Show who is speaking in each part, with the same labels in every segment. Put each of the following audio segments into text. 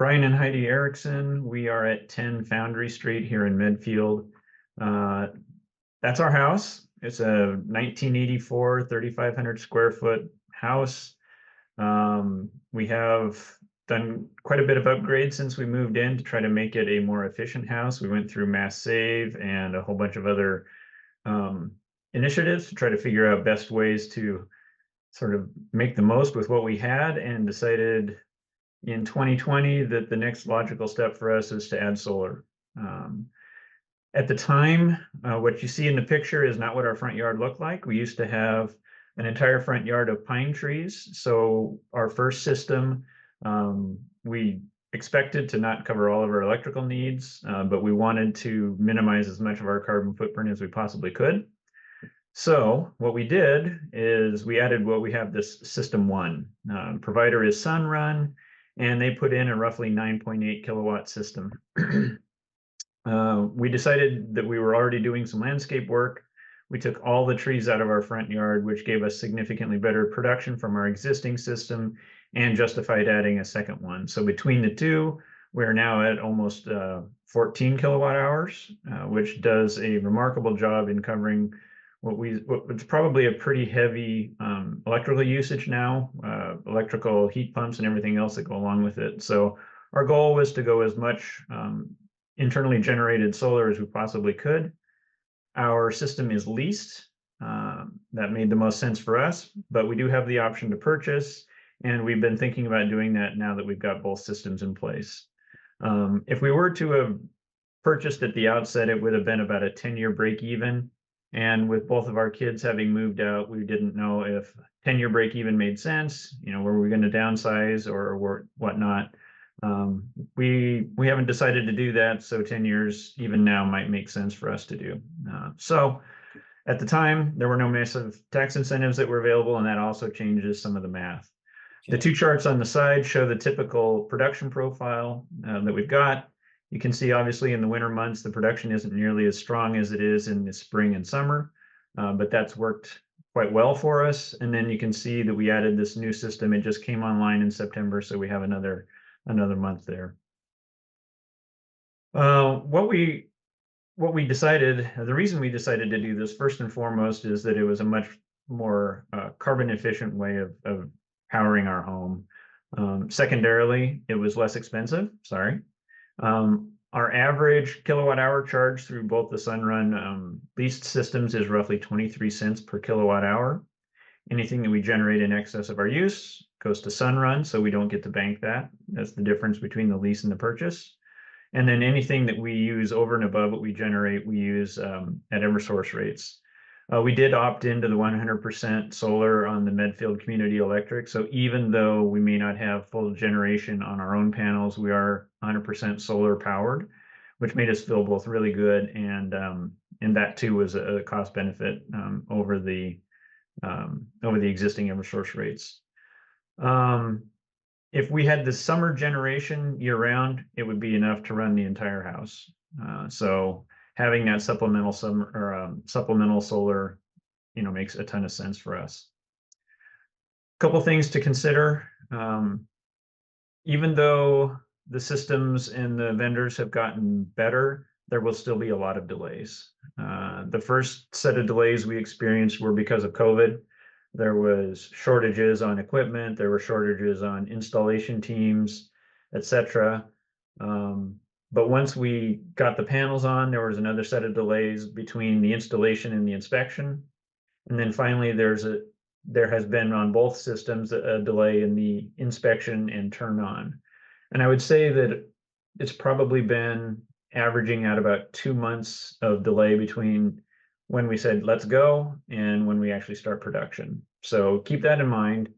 Speaker 1: Brian and Heidi Erickson. We are at 10 Foundry Street here in Medfield. Uh, that's our house. It's a 1984, 3,500 square foot house. We have done quite a bit of upgrades since we moved in to try to make it a more efficient house. We went through Mass Save and a whole bunch of other initiatives to try to figure out best ways to sort of make the most with what we had, and decided in 2020 that the next logical step for us is to add solar. At the time, what you see in the picture is not what our front yard looked like. We used to have an entire front yard of pine trees. So our first system, we expected to not cover all of our electrical needs, but we wanted to minimize as much of our carbon footprint as we possibly could. So what we did is we added what we have this system one. Provider is Sunrun, and they put in a roughly 9.8 kilowatt system. We decided that we were already doing some landscape work. We took all the trees out of our front yard, which gave us significantly better production from our existing system and justified adding a second one. So between the two, we're now at almost 14 kilowatt hours, which does a remarkable job in covering what's probably a pretty heavy electrical usage now, electrical heat pumps and everything else that go along with it. So our goal was to go as much internally generated solar as we possibly could. Our system is leased. That made the most sense for us, but we do have the option to purchase, and we've been thinking about doing that now that we've got both systems in place. If we were to have purchased at the outset, it would have been about a 10-year break even. And with both of our kids having moved out, we didn't know if 10-year break even made sense. Were we going to downsize or whatnot? We haven't decided to do that, so 10 years even now might make sense for us to do. So at the time, there were no massive tax incentives that were available, and that also changes some of the math. The two charts on the side show the typical production profile that we've got. You can see, obviously, in the winter months, the production isn't nearly as strong as it is in the spring and summer, but that's worked quite well for us. And then you can see that we added this new system. It just came online in September, so we have another month there. What we decided, the reason we decided to do this first and foremost is that it was a much more carbon efficient way of powering our home. Secondarily, it was less expensive. Our average kilowatt hour charge through both the Sunrun leased systems is roughly 23 cents per kilowatt hour. Anything that we generate in excess of our use goes to Sunrun, so we don't get to bank that. That's the difference between the lease and the purchase. And then anything that we use over and above what we generate, we use at Eversource rates. We did opt into the 100% solar on the Medfield Community Electric. So even though we may not have full generation on our own panels, we are 100% solar powered, which made us feel both really good and that too was a cost benefit over the existing Eversource rates. If we had the summer generation year round, it would be enough to run the entire house. So having that supplemental solar, makes a ton of sense for us. A couple things to consider. Even though the systems and the vendors have gotten better, there will still be a lot of delays. The first set of delays we experienced were because of COVID. There was shortages on equipment, there were shortages on installation teams, etc. But once we got the panels on, there was another set of delays between the installation and the inspection. And then finally, there has been on both systems a delay in the inspection and turn on. And I would say that it's probably been averaging out about 2 months of delay between when we said let's go and when we actually start production. So keep that in mind.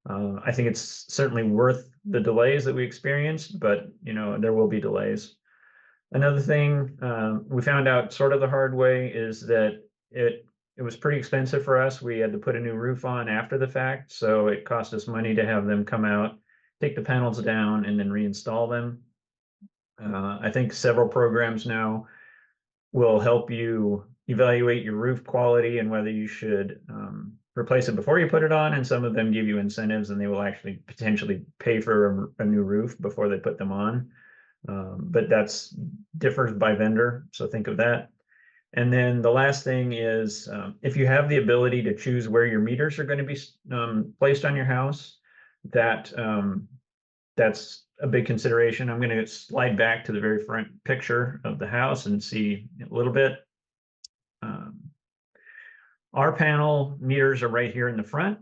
Speaker 1: I think it's certainly worth the delays that we experienced, but there will be delays. Another thing we found out sort of the hard way is that it was pretty expensive for us. We had to put a new roof on after the fact, so it cost us money to have them come out, take the panels down, and then reinstall them. I think several programs now will help you evaluate your roof quality and whether you should replace it before you put it on, and some of them give you incentives, and they will actually potentially pay for a new roof before they put them on. But that's differs by vendor, so think of that. And then the last thing is, if you have the ability to choose where your meters are going to be placed on your house, that's a big consideration. I'm going to slide back to the very front picture of the house and see a little bit. Our panel meters are right here in the front.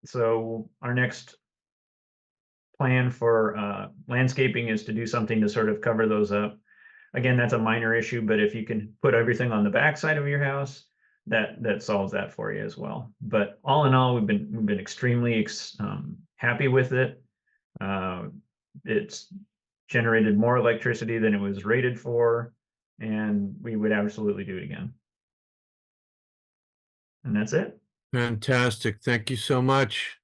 Speaker 1: So our next plan for landscaping is to do something to sort of cover those up. Again, that's a minor issue, but if you can put everything on the back side of your house, that solves that for you as well. But all in all, we've been extremely happy with it. It's generated more electricity than it was rated for, and we would absolutely do it again. And that's it.
Speaker 2: Fantastic. Thank you so much.